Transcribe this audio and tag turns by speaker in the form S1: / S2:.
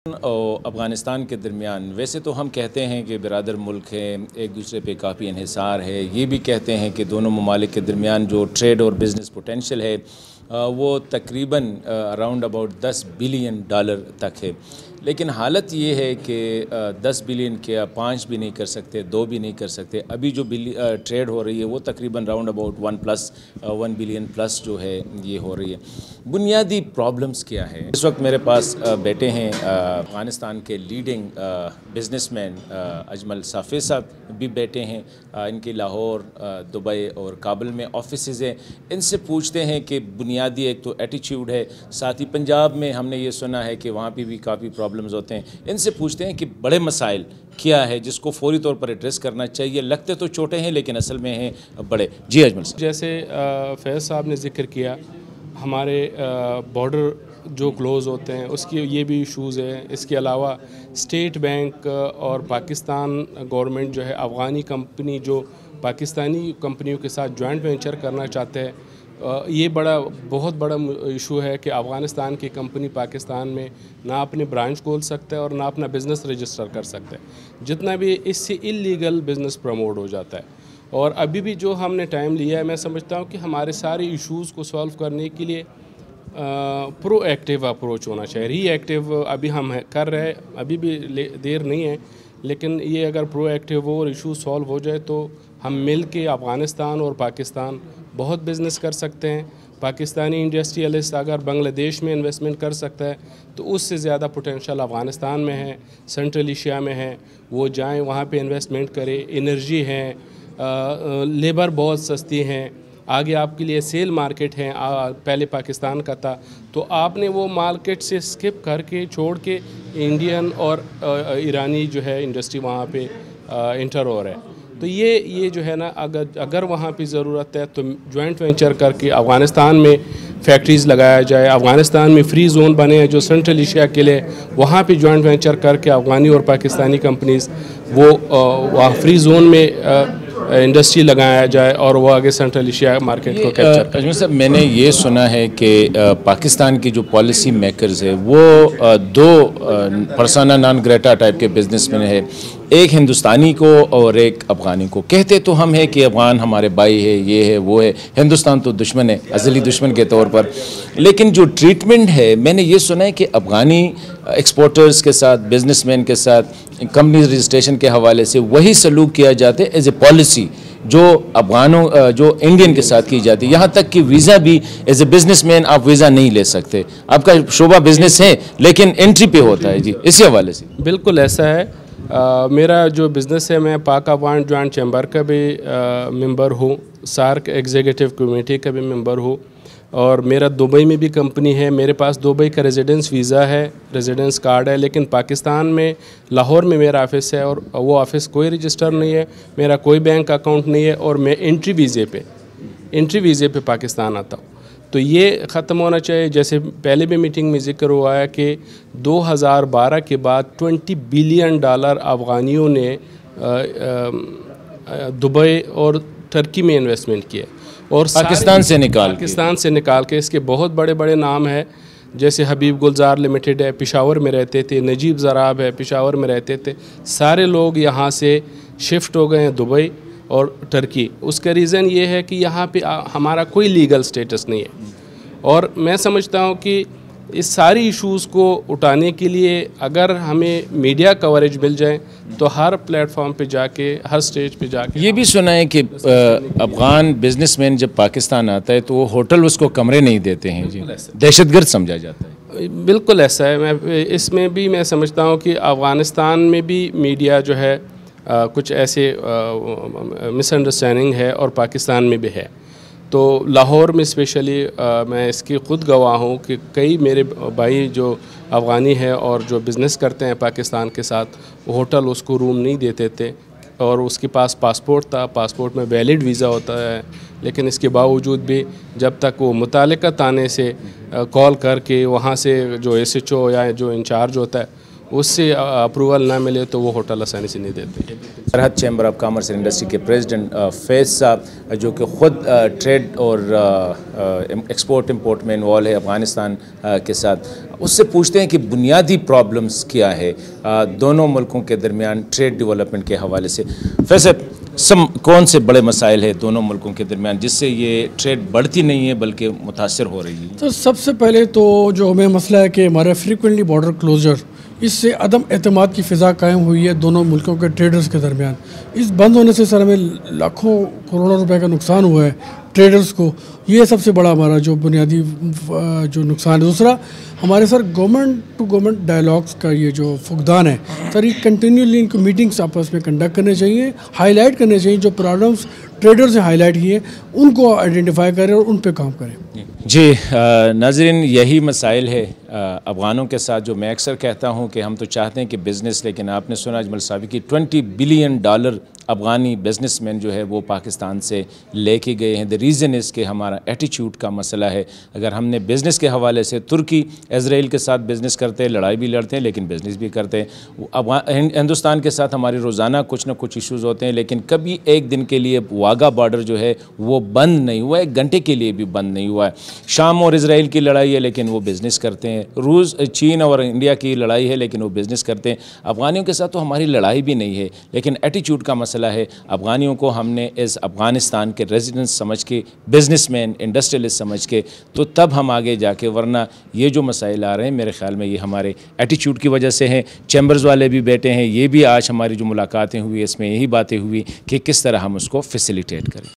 S1: और अफ़गानिस्तान के दरमियान वैसे तो हम कहते हैं कि बिरादर मुल्क हैं, एक दूसरे पे काफ़ी इन्हिसार है। ये भी कहते हैं कि दोनों ममालिक के दरमियान जो ट्रेड और बिज़नेस पोटेंशियल है वो तकरीबन अराउंड अबाउट $10 बिलियन तक है। लेकिन हालत ये है कि 10 बिलियन क्या 5 भी नहीं कर सकते, 2 भी नहीं कर सकते। अभी जो ट्रेड हो रही है वो तकरीबन राउंड अबाउट 1 बिलियन प्लस जो है ये हो रही है। बुनियादी प्रॉब्लम्स क्या है? इस वक्त मेरे पास बैठे हैं अफ़गानिस्तान के लीडिंग बिजनेसमैन अजमल साफ़ी साहब भी बैठे हैं। इनकी लाहौर, दुबई और काबुल में ऑफिसेज़ हैं। इनसे पूछते हैं कि बुनियादी एक तो एटीट्यूड है, साथ ही पंजाब में हमने ये सुना है कि वहाँ पे भी काफ़ी प्रॉब्लम्स होते हैं। इनसे पूछते हैं कि बड़े मसाइल क्या है जिसको फौरी तौर पर एड्रेस करना चाहिए। लगते तो छोटे हैं लेकिन असल में हैं बड़े। जी अजमल साहब।
S2: जैसे फैज़ साहब ने ज़िक्र किया, हमारे बॉर्डर जो क्लोज़ होते हैं उसकी ये भी इश्यूज़ है। इसके अलावा स्टेट बैंक और पाकिस्तान गवर्नमेंट जो है अफ़गानी कंपनी जो पाकिस्तानी कंपनियों के साथ जॉइंट वेंचर करना चाहते हैं, ये बहुत बड़ा इशू है कि अफ़गानिस्तान की कंपनी पाकिस्तान में ना अपने ब्रांच खोल सकता है और ना अपना बिज़नेस रजिस्टर कर सकता है। जितना भी इससे इल्लीगल बिज़नेस प्रमोट हो जाता है। और अभी भी जो हमने टाइम लिया है, मैं समझता हूँ कि हमारे सारे इश्यूज़ को सॉल्व करने के लिए प्रोएक्टिव अप्रोच होना चाहिए। रिएक्टिव अभी हम कर रहे हैं, अभी भी देर नहीं है, लेकिन ये अगर प्रोएक्टिव हो और इशू सॉल्व हो जाए तो हम मिल के अफ़गानिस्तान और पाकिस्तान बहुत बिज़नेस कर सकते हैं। पाकिस्तानी इंडस्ट्रियलिस्ट अगर बांग्लादेश में इन्वेस्टमेंट कर सकता है तो उससे ज़्यादा पोटेंशियल अफ़गानिस्तान में है, सेंट्रल एशिया में है। वो जाएं वहाँ पे इन्वेस्टमेंट करें। एनर्जी है, लेबर बहुत सस्ती हैं, आगे आपके लिए सेल मार्केट है। पहले पाकिस्तान का था तो आपने वो मार्केट से स्किप करके छोड़ के इंडियन और ईरानी जो है इंडस्ट्री वहाँ पे इंटर हो रहा है। तो ये जो है ना, अगर वहाँ पे ज़रूरत है तो जॉइंट वेंचर करके अफ़गानिस्तान में फैक्ट्रीज़ लगाया जाए। अफ़गानिस्तान में फ्री जोन बने हैं जो सेंट्रल एशिया के लिए, वहाँ पे जॉइंट वेंचर करके अफ़गानी और पाकिस्तानी कंपनीज़ वो फ्री जोन में इंडस्ट्री लगाया जाए और वो आगे सेंट्रल एशिया मार्केट को कैप्चर करें।
S1: अजमल साहब, मैंने ये सुना है कि पाकिस्तान की जो पॉलिसी मेकर्स है वो दो पर्सोना नॉन ग्रेटा टाइप के बिजनेसमैन है, एक हिंदुस्तानी को और एक अफ़गानी को। कहते तो हम हैं कि अफ़गान हमारे भाई है, ये है वो है, हिंदुस्तान तो दुश्मन है, अज़ली दुश्मन के तौर पर। लेकिन जो ट्रीटमेंट है, मैंने ये सुना है कि अफ़गानी एक्सपोर्टर्स के साथ, बिजनेसमैन के साथ कंपनी रजिस्ट्रेशन के हवाले से वही सलूक किया जाता है एज ए पॉलिसी जो अफ़गानों जो इंडियन के साथ की जाती है। यहाँ तक कि वीज़ा भी एज ए बिजनेसमैन आप वीज़ा नहीं ले सकते। आपका शोबा बिजनेस है लेकिन एंट्री पे होता है। जी, इसी हवाले से।
S2: बिल्कुल ऐसा है। मेरा जो बिज़नेस है, मैं पाक अफ़गान जॉइंट चैम्बर का भी मेंबर हूँ, सार्क एग्जीक्यूटिव कमेटी का भी मेंबर हूँ, और मेरा दुबई में भी कंपनी है। मेरे पास दुबई का रेजिडेंस वीज़ा है, रेजिडेंस कार्ड है, लेकिन पाकिस्तान में लाहौर में मेरा ऑफ़िस है और वो ऑफ़िस कोई रजिस्टर नहीं है, मेरा कोई बैंक अकाउंट नहीं है और मैं एंट्री वीज़े पे पाकिस्तान आता हूँ। तो ये ख़त्म होना चाहिए। जैसे पहले भी मीटिंग में ज़िक्र हुआ है कि 2012 के बाद $20 बिलियन अफ़गानियों ने दुबई और टर्की में इन्वेस्टमेंट किया और
S1: पाकिस्तान से निकाल के। इसके बहुत बड़े बड़े नाम हैं, जैसे हबीब गुलजार लिमिटेड है, पेशावर में रहते थे। नजीब ज़राब है, पेशावर में रहते थे। सारे लोग यहाँ से शिफ्ट हो गए हैं दुबई और टर्की। उसका रीज़न ये है कि यहाँ पे हमारा कोई लीगल स्टेटस नहीं है। और मैं समझता हूँ कि इस सारी इश्यूज़ को उठाने के लिए अगर हमें मीडिया कवरेज मिल जाए तो हर प्लेटफॉर्म पे जाके, हर स्टेज पे जाके। ये भी सुना है कि अफ़गान बिजनेसमैन जब पाकिस्तान आता है तो वो होटल उसको कमरे नहीं देते हैं। जी, दहशतगर्द समझा जाता है।
S2: बिल्कुल ऐसा है। मैं इसमें भी मैं समझता हूँ कि अफ़गानिस्तान में भी मीडिया जो है कुछ ऐसे मिसअंडरस्टैंडिंग है और पाकिस्तान में भी है। तो लाहौर में स्पेशली मैं इसकी ख़ुद गवाह हूँ कि कई मेरे भाई जो अफ़गानी है और जो बिज़नेस करते हैं पाकिस्तान के साथ, वो होटल उसको रूम नहीं देते थे और उसके पास पासपोर्ट था, पासपोर्ट में वैलिड वीज़ा होता है, लेकिन इसके बावजूद भी जब तक वो मुतालिका थाने से कॉल करके वहाँ से जो SHO या जो इंचार्ज होता है उससे अप्रूवल ना मिले तो वो होटल आसानी से नहीं देते।
S1: सरहद chamber of commerce and industry के प्रेसिडेंट फैज़ साहब, जो कि ख़ुद ट्रेड और एक्सपोर्ट इंपोर्ट में इन्वॉल्व है अफ़गानिस्तान के साथ, उससे पूछते हैं कि बुनियादी प्रॉब्लम्स क्या है दोनों मुल्कों के दरमियान ट्रेड डेवलपमेंट के हवाले से। फैज़ साहब, कौन से बड़े मसाइल है दोनों मुल्कों के दरमियान जिससे ये ट्रेड बढ़ती नहीं है बल्कि मुतासर हो रही है?
S3: तो सबसे पहले तो जो हमें मसला है कि हमारा फ्रीक्वेंटली बॉर्डर क्लोजर, इससे अदम एतमाद की फ़िज़ा कायम हुई है दोनों मुल्कों के ट्रेडर्स के दरमियान। इस बंद होने से सर हमें लाखों करोड़ों रुपए का नुकसान हुआ है ट्रेडर्स को। ये सबसे बड़ा हमारा जो बुनियादी जो नुकसान है। दूसरा, हमारे sir government to government dialogues का ये जो फुकदान है सर, ये कंटिन्यूली इनको मीटिंग्स आपस में कंडक्ट करने चाहिए, हाईलाइट करने चाहिए, जो प्रॉब्लम्स ट्रेडर्स ने हाईलाइट किए उनको आइडेंटिफाई करें और उन पे काम करें।
S1: जी नाज़रीन, यही मसाइल है अफ़गानों के साथ, जो मैं अक्सर कहता हूँ कि हम तो चाहते हैं कि बिज़नेस, लेकिन आपने सुना अजमल साहब की $20 बिलियन अफ़गानी बिजनेसमैन जो है वो पाकिस्तान से लेके गए हैं। द रीज़न इज़ कि हमारा एटीट्यूड का मसला है। अगर हमने बिज़नेस के हवाले से, तुर्की इज़राइल के साथ बिज़नेस करते हैं, लड़ाई भी लड़ते हैं लेकिन बिज़नेस भी करते हैं। हिंदुस्तान के साथ हमारे रोज़ाना कुछ ना कुछ इश्यूज़ होते हैं, लेकिन कभी एक दिन के लिए वाघा बॉर्डर जो है वो बंद नहीं हुआ, 1 घंटे के लिए भी बंद नहीं हुआ है। शाम और इज़राइल की लड़ाई है लेकिन वो बिज़नेस करते हैं। रूस, चीन और इंडिया की लड़ाई है लेकिन वो बिज़नेस करते हैं। अफ़गानियों के साथ तो हमारी लड़ाई भी नहीं है, लेकिन एटीट्यूड का मसला है। अफ़गानियों को हमने इस अफ़गानिस्तान के रेजिडेंट्स समझ के, बिजनेसमैन, इंडस्ट्रियलिस्ट समझ के, तो तब हम आगे जाके, वरना ये जो मसाइल आ रहे हैं मेरे ख्याल में ये हमारे एटीट्यूड की वजह से हैं। चैम्बर्स वाले भी बैठे हैं, ये भी आज हमारी जो मुलाकातें हुई इसमें यही बातें हुई कि किस तरह हम उसको फैसिलिटेट करें।